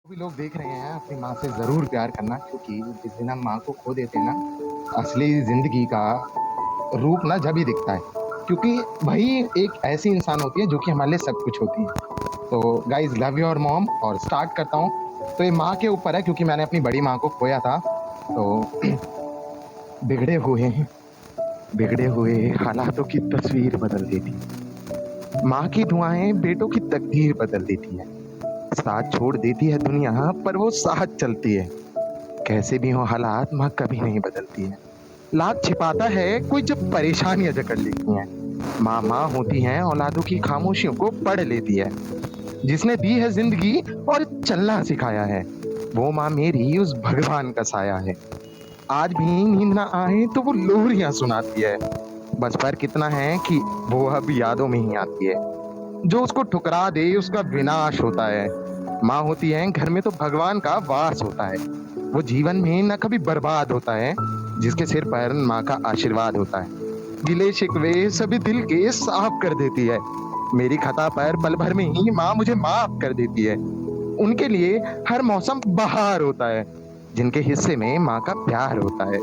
भी लोग देख रहे हैं अपनी माँ से ज़रूर प्यार करना, क्योंकि जिस दिन हम माँ को खो देते हैं ना, असली ज़िंदगी का रूप ना जब ही दिखता है। क्योंकि वही एक ऐसी इंसान होती है जो कि हमारे लिए सब कुछ होती है। तो गाइज़, लव योर मॉम और स्टार्ट करता हूँ। तो ये माँ के ऊपर है, क्योंकि मैंने अपनी बड़ी माँ को खोया था। तो बिगड़े हुए बिगड़े हुए हालातों की तस्वीर बदल देती है। माँ की दुआएँ बेटों की तकदीर बदल देती है। साथ छोड़ देती है दुनिया, पर वो साथ चलती है। कैसे भी हो हालात, माँ कभी नहीं बदलती है। लाख छिपाता है कोई जब परेशानियां जकड़ लेती हैं। माँ माँ होती हैं, औलादों की खामोशियों को पढ़ लेती है। जिसने दी है जिंदगी और चलना सिखाया है, वो माँ मेरी उस भगवान का साया है। आज भी नींद ना आए तो वो लोरियां सुनाती है। बस फर्क इतना है कि वो अब यादों में ही आती है। जो उसको ठुकरा दे उसका विनाश होता है। माँ होती है घर में तो भगवान का वास होता है। वो जीवन में न कभी बर्बाद होता है, जिसके सिर पर माँ का आशीर्वाद होता है। गिले शिकवे सभी दिल के साफ कर देती है। मेरी खता पर पल भर में ही माँ मुझे माफ कर देती है। उनके लिए हर मौसम बहार होता है, जिनके हिस्से में माँ का प्यार होता है।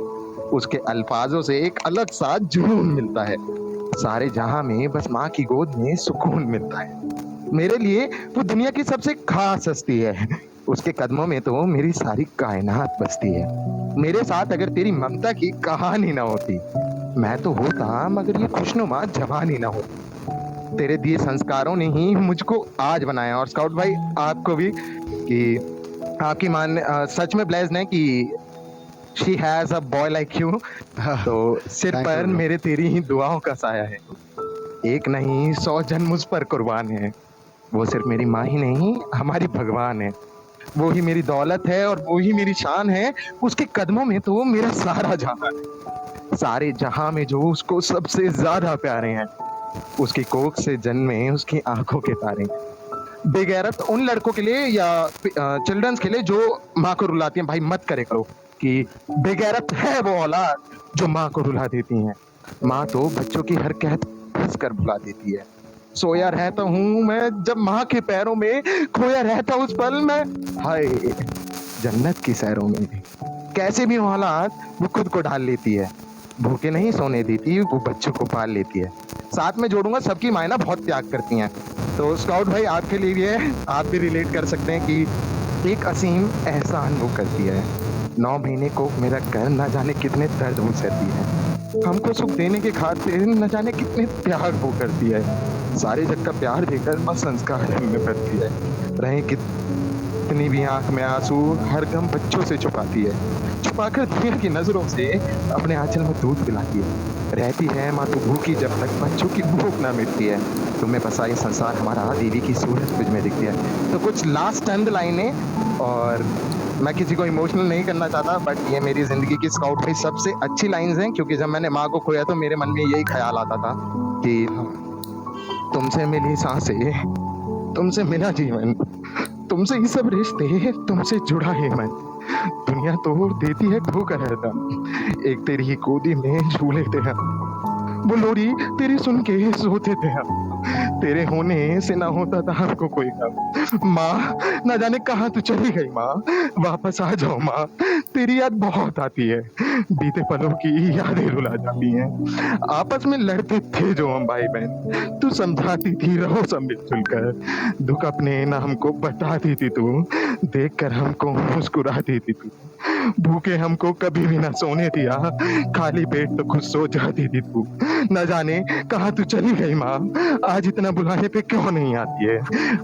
उसके अल्फाजों से एक अलग सा जुनून मिलता है। सारे जहां में बस माँ की गोद में सुकून मिलता है। मेरे लिए वो दुनिया की सबसे खास हस्ती है। उसके कदमों में तो मेरी सारी कायनात बसती है। मेरे साथ अगर तेरी ममता की कहानी ना होती, मैं तो होता मगर ये खुशनुमा जवानी ना होती। तेरे दिए संस्कारों ने ही मुझको आज बनाया। और स्काउट भाई, आपको भी कि आपकी माँ ने सच में ब्लेस्ड है कि she has a boy like you. तो सिर थैंक यू पर ब्रो। मेरे तेरी ही दुआओं का साया है। एक नहीं 100 जन मुझ पर कुर्बान है। वो सिर्फ मेरी माँ ही नहीं, हमारी भगवान है। वो ही मेरी दौलत है और वो ही मेरी शान है। उसके कदमों में तो मेरा सारा जहां है। सारे जहां में जो उसको सबसे ज्यादा प्यारे हैं, उसकी कोख से जन्मे उसकी आंखों के तारे हैं। बेगैरत उन लड़कों के लिए या चिल्ड्रंस के लिए जो माँ को रुलाती हैं, भाई मत करे करो कि बेगैरत है वो औलाद जो माँ को रुला देती हैं। माँ तो बच्चों की हर कहत हंस कर भुला देती है। सोया रहता हूँ मैं जब माँ के पैरों में, खोया रहता उस पल में, हाय जन्नत की सैरों में। कैसे भी हो हालात, वो खुद को ढाल लेती है। भूखे नहीं सोने देती, वो बच्चों को पाल लेती है। साथ में जोड़ूंगा, सबकी मायना बहुत त्याग करती हैं। तो स्काउट भाई, आपके लिए भी है, आप भी रिलेट कर सकते हैं कि एक असीम एहसान वो करती है। 9 महीने को मेरा कर न जाने कितने दर्द वो सहती है। हमको सुख देने के खातिर न जाने कितने त्याग वो करती है। सारे जग का प्यार देकर बस संस्कार में भरती है। रहे कितनी भी आंख में आंसू, हर गम बच्चों से छुपाती है। छुपाकर दुनिया की नजरों से अपने आंचल में दूध पिलाती है। रहती है माँ तो भूखी जब तक बच्चों की भूख ना मिटती है। तुम्हें बसा ये संसार हमारा, देवी की सूरत तुझ में दिखती है। तो कुछ लास्ट चंद लाइनें, और मैं किसी को इमोशनल नहीं करना चाहता, बट ये मेरी जिंदगी की स्काउट भाई सबसे अच्छी लाइंस हैं। क्योंकि जब मैंने माँ को खोया तो मेरे मन में यही ख्याल आता था कि तुमसे मिली सांसें, तुमसे मिला जीवन, तुमसे ही सब रिश्ते, तुमसे जुड़ा है मन। दुनिया तो देती है ठोकर हरदम, एक तेरी ही गोदी में झूले थे हम। वो लोरी तेरी सुन के सोते थे हम। तेरे होने से ना होता था हमको कोई गम। माँ, ना जाने कहाँ तू चली गई माँ, वापस आ जाओ माँ। तेरी याद बहुत आती है, बीते पलों की यादें रुला जाती हैं। आपस में लड़ते थे जो हम भाई बहन, तू समझाती थी रहो सब मिलजुल कर। दुख अपने ना हमको बताती थी तू, देख कर हमको मुस्कुराती थी तू। भूखे हमको कभी भी ना सोने दिया, खाली पेट तो खुद सो जाती थी तू। न जाने कहाँ तू चली गई माँ, आज इतना बुलाने पे क्यों नहीं आती है।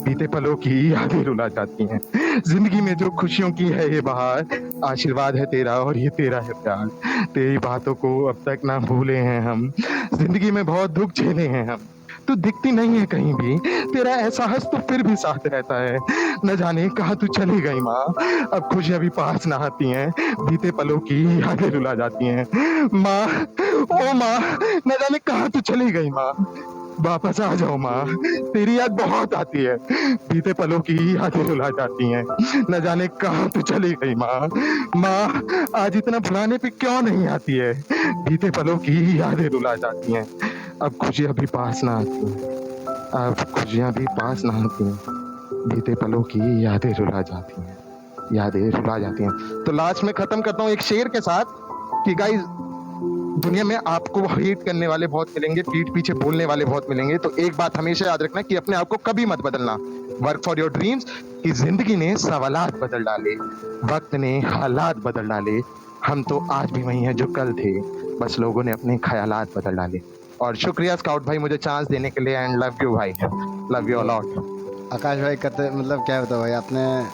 बीते पलों की यादें रुला जाती हैं। जिंदगी में जो खुशियों की है ये बहार, आशीर्वाद है तेरा और ये तेरा है प्यार। तेरी बातों को अब तक ना भूले हैं हम, जिंदगी में बहुत दुख झेले हैं हम। तू दिखती नहीं है कहीं भी, तेरा एहसास तो फिर भी साथ रहता है। न जाने कहाँ तू चली गई माँ, अब खुशियां भी पास ना आती हैं, बीते पलों की यादें रुला जाती हैं। माँ, ओ माँ, न जाने कहाँ तू चली गई माँ, वापस आ जाओ माँ। तेरी याद बहुत आती है, बीते पलों की यादें रुला जाती हैं। न जाने कहाँ तू चली गई माँ। माँ, आज इतना बुलाने पे क्यों नहीं आती है, बीते पलों की यादें रुला जाती हैं। अब खुशियां भी पास ना आती हैं, अब खुशियां भी पास ना आती हैं, बीते पलों की यादें रुला जाती हैं। यादें रुला जाती हैं। तो लास्ट में खत्म करता हूँ एक शेर के साथ कि गाइस, दुनिया में आपको हेट करने वाले बहुत मिलेंगे, पीठ पीछे बोलने वाले बहुत मिलेंगे, तो एक बात हमेशा याद रखना कि अपने आप को कभी मत बदलना। Work for your dreams. कि जिंदगी ने सवालात बदल डाले, वक्त ने हालात बदल डाले, हम तो आज भी वही हैं जो कल थे, बस लोगों ने अपने ख्यालात बदल डाले। और शुक्रिया स्काउट भाई मुझे चांस देने के लिए, एंड लव यू भाई, लव यू तो अलॉट। आकाश भाई कहते मतलब क्या बताओ भाई, आपने